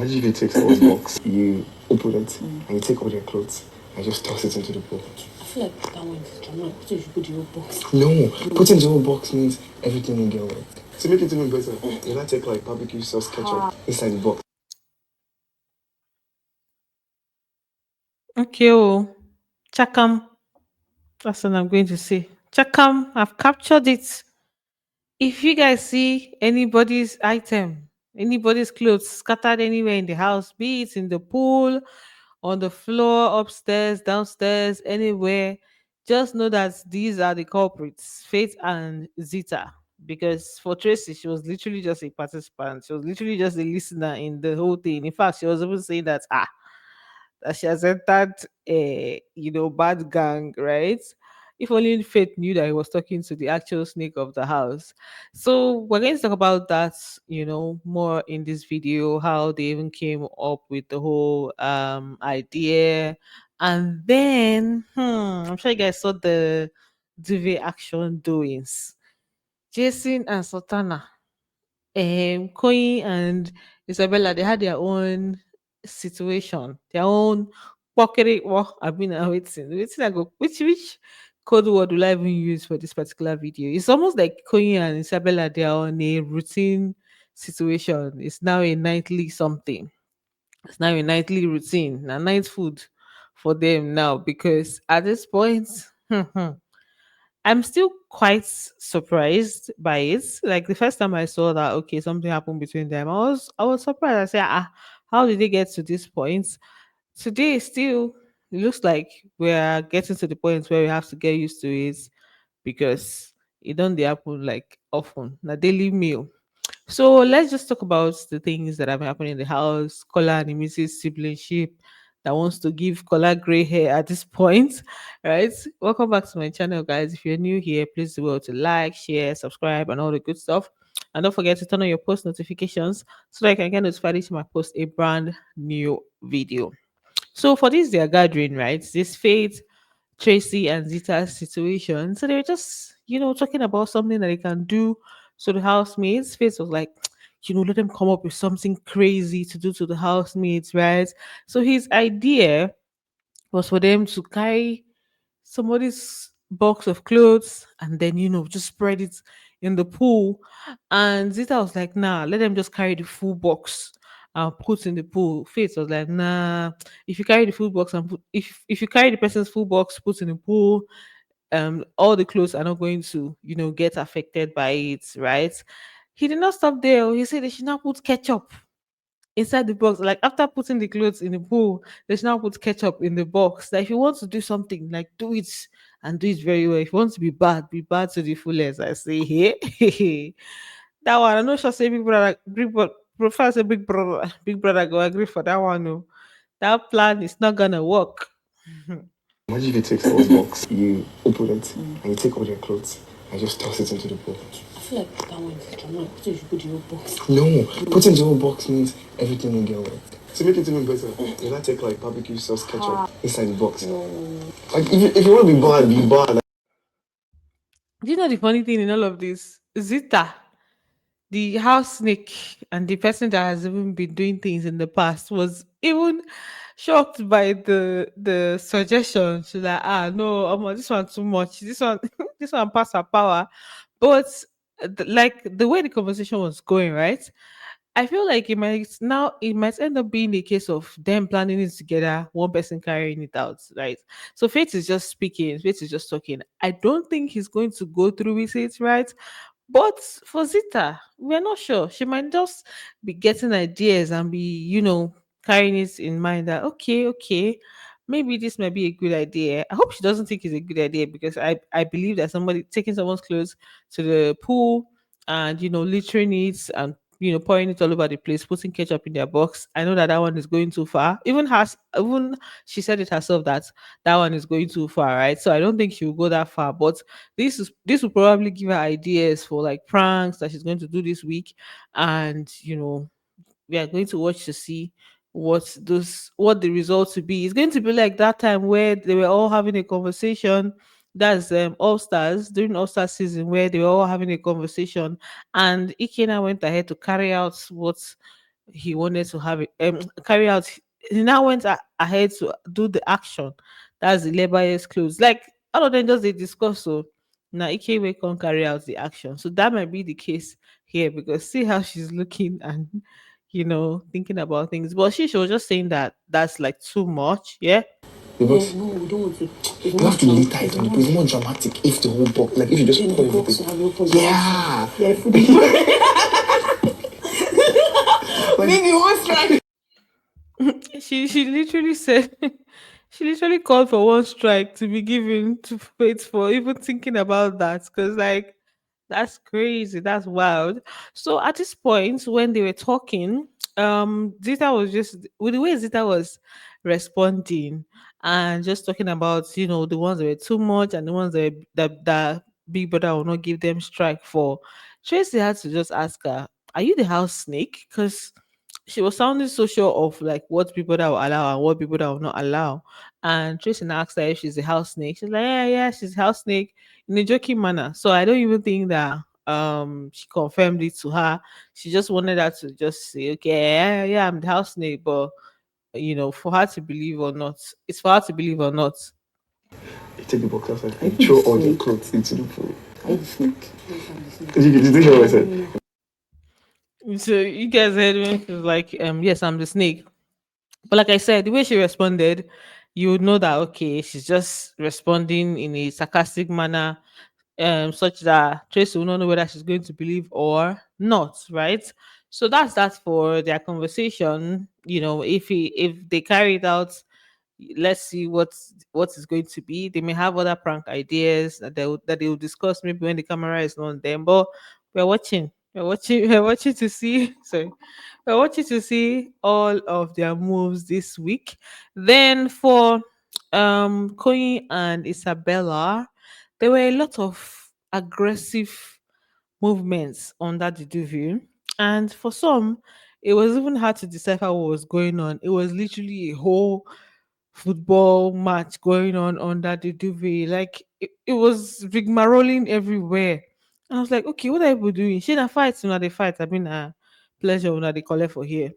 Imagine if you take someone's box, you open it, and you take all their clothes and just toss it into the bowl. I feel like that one is dramatic. So you should put the whole box. No, putting the whole box means everything will get wet. To make it even better, you not take like barbecue sauce ketchup inside the box. Okay, oh, Chakam. That's what I'm going to say. Chakam, I've captured it. If you guys see anybody's item, anybody's clothes scattered anywhere in the house, be it in the pool, on the floor, upstairs, downstairs, anywhere, just know that these are the culprits, Faith and Zita. Because for Tracy, she was literally just a participant. She was literally just a listener in the whole thing. In fact, she was even saying that she has entered a bad gang, right? If only Faith knew that he was talking to the actual snake of the house. So we're going to talk about that, more in this video, how they even came up with the whole idea. And then I'm sure you guys saw the Duve action doings. Jason and Sultana, Koyin and Isabella, they had their own situation, their own pocket. Well, I've been waiting. I go, which code word will I even use for this particular video? It's almost like Koyin and Isabella, they are on a routine situation. It's now a nightly something. It's now a nightly routine, a night food for them now because at this point, I'm still quite surprised by it. Like the first time I saw that, okay, something happened between them, I was surprised. I said, how did they get to this point? Today, still, it looks like we're getting to the point where we have to get used to it because it don't dey happen like often. A daily meal. So let's just talk about the things that have happened in the house. Kola and Imi's siblingship that wants to give Kola gray hair at this point, right? Welcome back to my channel, guys. If you're new here, please do well to like, share, subscribe, and all the good stuff. And don't forget to turn on your post notifications so that I can get notified each time I post a brand new video. So for this their gathering, right? This Faith, Tracy, and Zita's situation. So they were just, talking about something that they can do to the housemates. Faith was like, let them come up with something crazy to do to the housemates, right? So his idea was for them to carry somebody's box of clothes and then just spread it in the pool. And Zita was like, nah, let them just carry the full box and put in the pool. Faith was like, nah, if you carry the full box and if you carry the person's full box put in the pool, all the clothes are not going to get affected by it, right? He did not stop there. Oh. He said they should not put ketchup inside the box. Like after putting the clothes in the pool, they should now put ketchup in the box. That if you want to do something, like do it and do it very well. If you want to be bad to the fullest. I say, hey, that one. I know she'll say big brother, professor, big brother go agree for that one. No, that plan is not gonna work. Imagine if you take someone's box, you open it, and you take all their clothes and just toss it into the bowl. I feel like that one is dramatic. So you should put the whole box. No, putting the whole box means everything will get wet. To make it even better, you not take like barbecue sauce ketchup inside the box. Like if you want to be bad, be bad. Do you know the funny thing in all of this? Zita, the house snake and the person that has even been doing things in the past was even shocked by the suggestion. She's like, no, this one too much. This one, this one pass her power. But like the way the conversation was going, right? I feel like it might end up being a case of them planning it together, one person carrying it out, right? So Faith is just speaking, Faith is just talking. I don't think he's going to go through with it, right? But for Zita, we're not sure. She might just be getting ideas and be, carrying it in mind that okay, maybe this might be a good idea. I hope she doesn't think it's a good idea because I believe that somebody taking someone's clothes to the pool and littering it and pouring it all over the place, putting ketchup in their box. I know that that one is going too far. Even she said it herself that that one is going too far, right? So I don't think she will go that far. But this will probably give her ideas for like pranks that she's going to do this week, and we are going to watch to see what the results will be. It's going to be like that time where they were all having a conversation. That's All Stars during All Star season where they were all having a conversation, and Ikena went ahead to carry out what he wanted to have it carry out. He now went ahead to do the action. That's the laborer's clothes. Like all of them just they discuss. So now Ike can't carry out the action. So that might be the case here because see how she's looking and thinking about things. But she was just saying that that's like too much. Yeah. The Yeah, box. no, we don't want to. You have to litter it up. It's more dramatic if the whole box, like if you just In pour the box, everything. you have your post. Yeah. Yeah, food. Maybe one strike. She literally said she literally called for one strike to be given to Faith for even thinking about that because like that's crazy, that's wild. So at this point when they were talking, Zita was just with the way Zita was responding and just talking about the ones that were too much and the ones that Big Brother will not give them strike for. Tracy had to just ask her, are you the house snake? Because she was sounding so sure of like what people that will allow and what people that will not allow. And Tracy now asked her if she's a house snake. She's like, yeah, yeah, she's a house snake in a joking manner. So I don't even think that she confirmed it to her. She just wanted her to just say, okay, yeah, yeah, I'm the house snake, but for her to believe or not, it's for her to believe or not. You take the box outside and throw all the clothes into the pool. Are you the snake? Yes, I'm the snake. Did you hear what I said? So you guys heard when she was like, yes, I'm the snake. But like I said, the way she responded, you would know that okay, she's just responding in a sarcastic manner, such that Tracy will not know whether she's going to believe or not, right? So that's that for their conversation. If they carry it out, let's see what is going to be. They may have other prank ideas that they will discuss maybe when the camera is not on them. But we're watching. We're watching. We're watching to see. Sorry, we're watching to see all of their moves this week. Then for Koyin and Isabella, there were a lot of aggressive movements under the Duve. And for some, it was even hard to decipher what was going on. It was literally a whole football match going on under the Duve. Like it was rigmaroling everywhere. And I was like, okay, what are people doing? She na fight, una they fight. I mean, pleasure una they collect for here.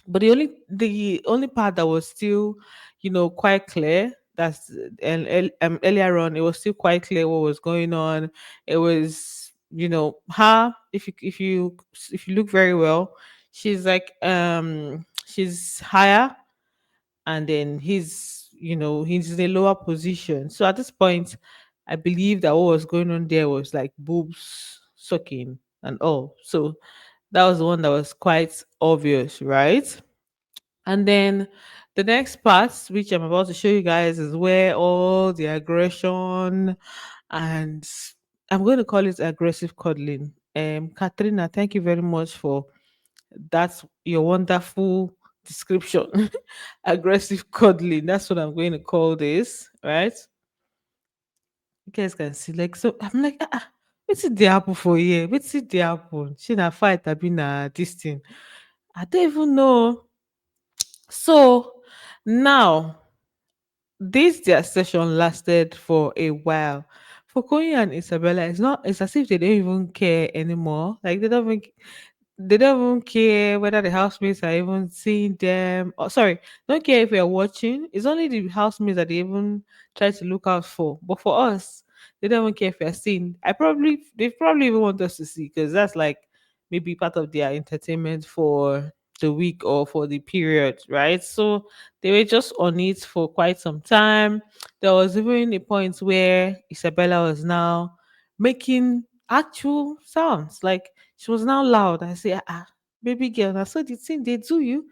But the only part that was still quite clear, that's earlier on, it was still quite clear what was going on. It was her, if you look very well, she's like she's higher, and then he's in a lower position. So at this point I believe that what was going on there was like boobs sucking and all. So that was the one that was quite obvious, right? And then the next part, which I'm about to show you guys, is where all the aggression and I'm going to call it aggressive cuddling. Katrina, thank you very much for that's your wonderful description. Aggressive cuddling. That's what I'm going to call this, right? You guys can see, like, so I'm like, what's it the apple for here? What's it the apple? She na fight, I been this thing. I don't even know. So now this their session lasted for a while. For Konya and Isabella, it's as if they don't even care anymore. Like they don't even care whether the housemates are even seeing them. Or sorry, don't care if we are watching. It's only the housemates that they even try to look out for. But for us, they don't even care if we are seeing. They probably even want us to see because that's like maybe part of their entertainment for the week or for the period, right? So they were just on it for quite some time. There was even a point where Isabella was now making actual sounds. Like she was now loud. I say, baby girl, now so the thing they do you.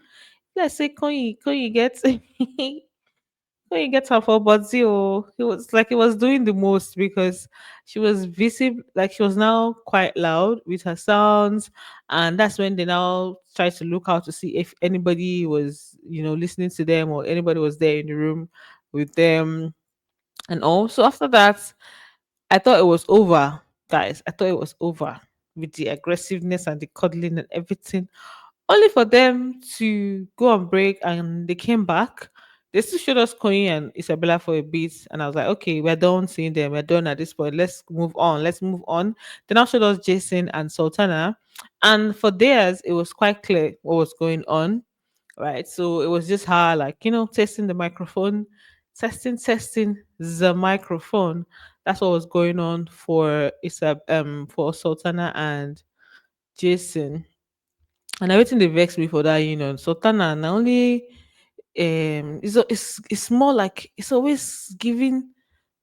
Let's say, can you get when you get her for Bodsy, it was like it was doing the most because she was visible, like she was now quite loud with her sounds, and that's when they now try to look out to see if anybody was, listening to them or anybody was there in the room with them and all. So after that, I thought it was over, guys. I thought it was over with the aggressiveness and the cuddling and everything, only for them to go on break and they came back. They still showed us Koyin and Isabella for a bit, and I was like, okay, we're done seeing them. We're done at this point. Let's move on. Let's move on. They now showed us Jason and Sultana, And for theirs, it was quite clear what was going on, right? So it was just her, like, testing the microphone, testing the microphone. That's what was going on for for Sultana and Jason. And everything they vexed me for that union. Sultana not only it's more like it's always giving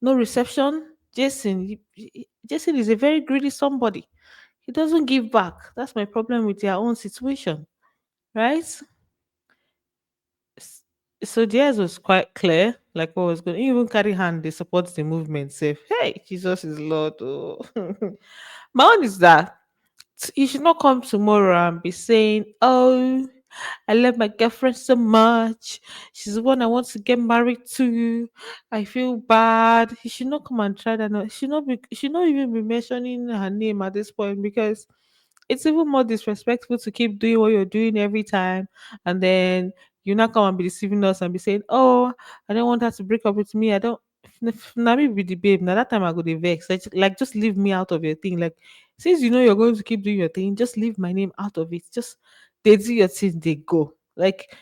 no reception. Jason is a very greedy somebody. He doesn't give back. That's my problem with their own situation, right? S- So theirs was quite clear, like what was going. Even carry hand, they support the movement. Say, hey, Jesus is Lord. Oh. My own is that you should not come tomorrow and be saying, "Oh, I love my girlfriend so much. She's the one I want to get married to. I feel bad." He should not come and try that. No, he should not even be mentioning her name at this point, because it's even more disrespectful to keep doing what you're doing every time, and then you not come and be deceiving us and be saying, "Oh, I don't want her to break up with me. I don't." Now me be the babe. Now that time I go the vex. Like just leave me out of your thing. Like, since you know you're going to keep doing your thing, just leave my name out of it. Just they do your thing, they go. Like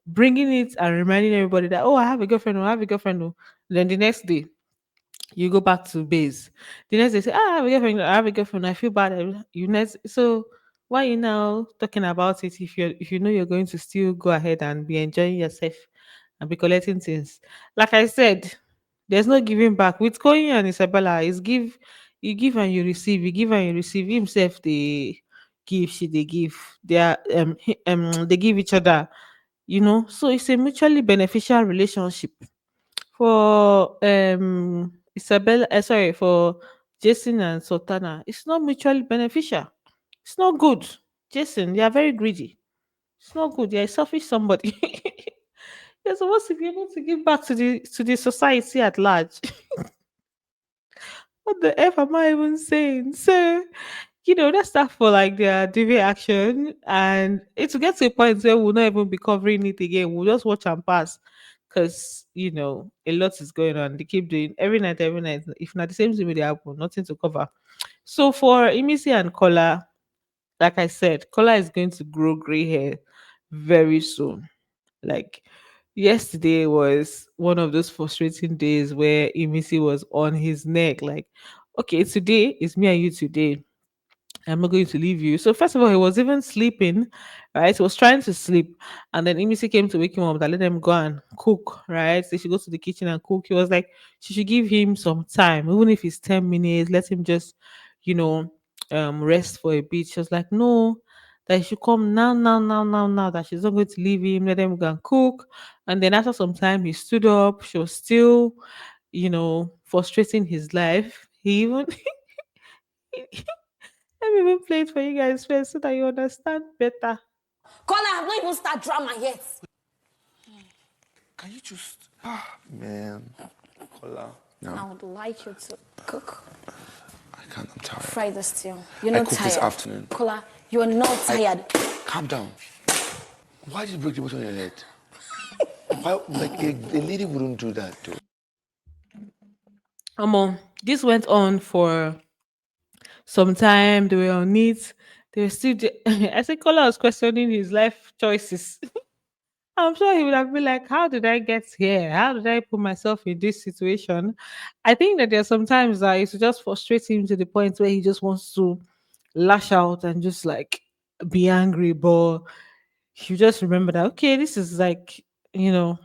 bringing it and reminding everybody that, oh, I have a girlfriend. Oh, I have a girlfriend. Oh. Then the next day you go back to base. The next day say, ah, I have a girlfriend. I have a girlfriend. I feel bad. You next. So why you now talking about it if you know you're going to still go ahead and be enjoying yourself and be collecting things? Like I said, there's no giving back. With Koyin and Isabella, is give you give and you receive. You give and you receive. Himself they give, she they give. They are they give each other. So it's a mutually beneficial relationship for Isabella, sorry, for Jason and Sultana. It's not mutually beneficial. It's not good. Jason, they are very greedy. It's not good. You're a selfish somebody. You're supposed to be able to give back to the society at large. What the F am I even saying? So, that's stuff for like their Duve action. And it will get to a point where we'll not even be covering it again. We'll just watch and pass. Because, a lot is going on. They keep doing every night, every night. If not the same thing with the album, nothing to cover. So for Imisi and Kola, like I said, Kola is going to grow gray hair very soon. Like yesterday was one of those frustrating days where Imisi was on his neck. Like, okay, today is me and you today. I'm not going to leave you. So first of all, he was even sleeping, right? He was trying to sleep, and then Imisi came to wake him up. That let him go and cook, right? They should go to the kitchen and cook. He was like, she should give him some time, even if it's 10 minutes. Let him just, you know, rest for a bit. She was like, no, that he should come now, now, now, now, now. That she's not going to leave him. Let him go and cook. And then after some time, he stood up. She was still, frustrating his life. He even let me even play it for you guys first so that you understand better. Call, I have not even started drama yet. Can you just... Man, Kola. I No, would like you to cook. I can't. I'm tired. Fry the stew. You're I not cooked tired. this afternoon. Kola, you are not tired. Calm down. Why did you break the bottle on your head? Why, like, a lady wouldn't do that, though. This went on for some time. They were on it. They were still. I think Kola was questioning his life choices. I'm sure he would have been like, "How did I get here? How did I put myself in this situation?" I think that there are sometimes that it's just frustrate him to the point where he just wants to lash out and just like be angry. But you just remember that, okay, this is like, you know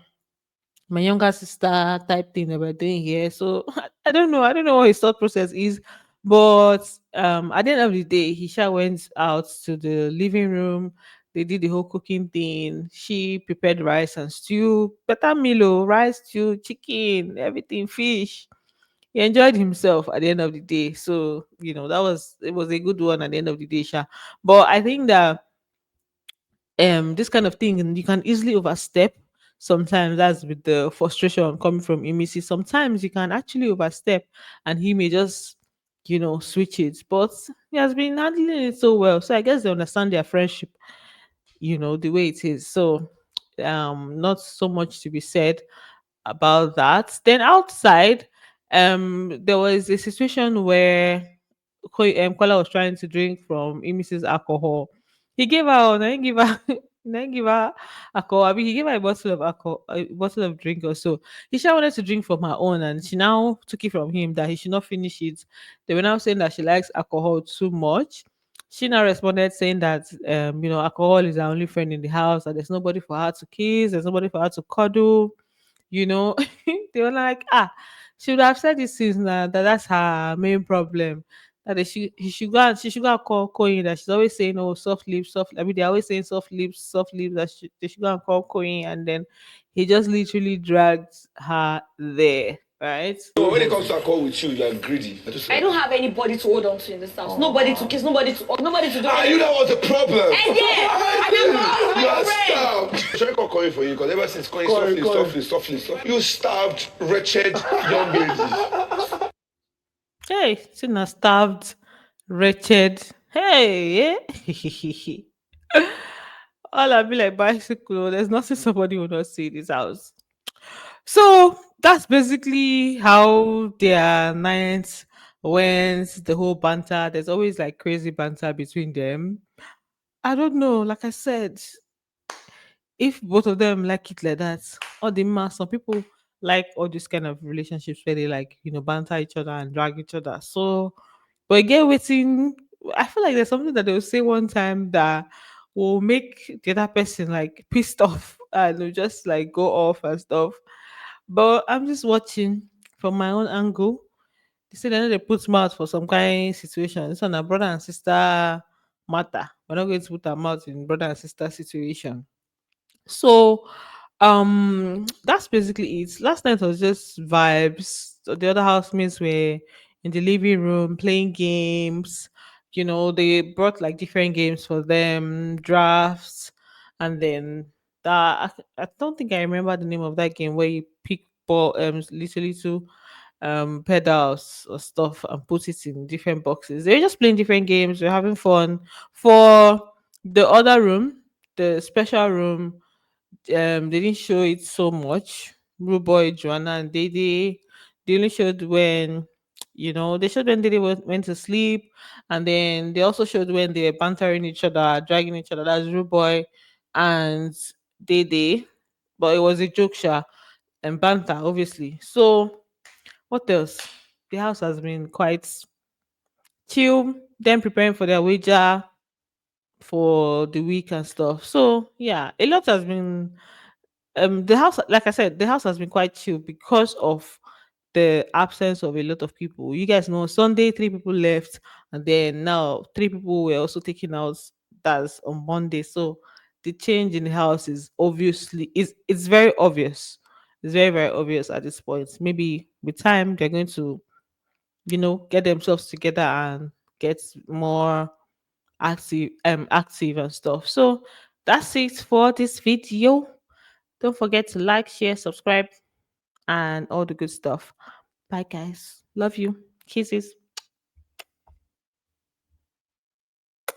my younger sister type thing that we're doing here. So I don't know. I don't know what his thought process is. But at the end of the day, he sure went out to the living room. They did the whole cooking thing. She prepared rice and stew, better milo, rice, stew, chicken, everything, fish. He enjoyed himself at the end of the day. So, it was a good one at the end of the day, Sha. But I think that this kind of thing and you can easily overstep. Sometimes that's with the frustration coming from Imisi. Sometimes you can actually overstep and he may just switch it, but he has been handling it so well, so I guess they understand their friendship, the way it is. So not so much to be said about that. Then outside, there was a situation where Kola was trying to drink from Mrs. alcohol. He gave her, and then give her, then give her alcohol. I mean, he gave her a bottle of alcohol, a bottle of drink or so. He she wanted to drink from her own, and she now took it from him that he should not finish it. They were now saying that she likes alcohol too much. She now responded saying that alcohol is her only friend in the house, and there's nobody for her to kiss, there's nobody for her to cuddle. you know they were like, she would have said this since now, that that's her main problem, that she should go and call Koyin, that she's always saying, oh, soft lips, soft, I mean, they're always saying soft lips, that they should go and call Koyin. And then he just literally dragged her there, right? So when it comes to alcohol with you, you're greedy. I don't have anybody to hold on to in this house. Nobody to kiss, nobody to hug, nobody to do Ah, you anything. know what's the problem? And yeah, I remember all You my are friends. starved. Should I call Koyin for you? Because ever since Koyin, softly. You starved, wretched young lady. Hey, seen a starved, wretched. Hey, yeah. All I be like bicycle. There's nothing somebody will not see in this house. So that's basically how their nights went. The whole banter. There's always like crazy banter between them. I don't know. Like I said, if both of them like it like that, or the mass, some people like all these kind of relationships where they like, banter each other and drag each other. So, but again, waiting, I feel like there's something that they'll say one time that will make the other person like pissed off and they'll just like go off and stuff. But I'm just watching from my own angle. They say they know they put mouth for some kind of situation. It's on a brother and sister matter. We're not going to put our mouth in brother and sister situation. So that's basically it. Last night was just vibes. So the other housemates were in the living room playing games. They brought like different games for them, drafts, and then I don't think I remember the name of that game where you pick ball literally two pedals or stuff and put it in different boxes. They're just playing different games, we're having fun. For the other room, the special room, they didn't show it so much. Rude Boy, Joanna, and Dede. They only showed when they showed when Dede went to sleep, and then they also showed when they were bantering each other, dragging each other. That's Rude Boy and Dede. But it was a joke, sha, and banter, obviously. So what else? The house has been quite chill. Them preparing for their wager for the week and stuff. So yeah, a lot has been the house, like I said, the house has been quite chill because of the absence of a lot of people. You guys know Sunday three people left, and then now three people were also taken out. That's on Monday. So the change in the house is obviously is it's very obvious. It's very, very obvious at this point. Maybe with time they're going to, get themselves together and get more active and stuff. So that's it for this video. Don't forget to like, share, subscribe, and all the good stuff. Bye, guys. Love you. Kisses.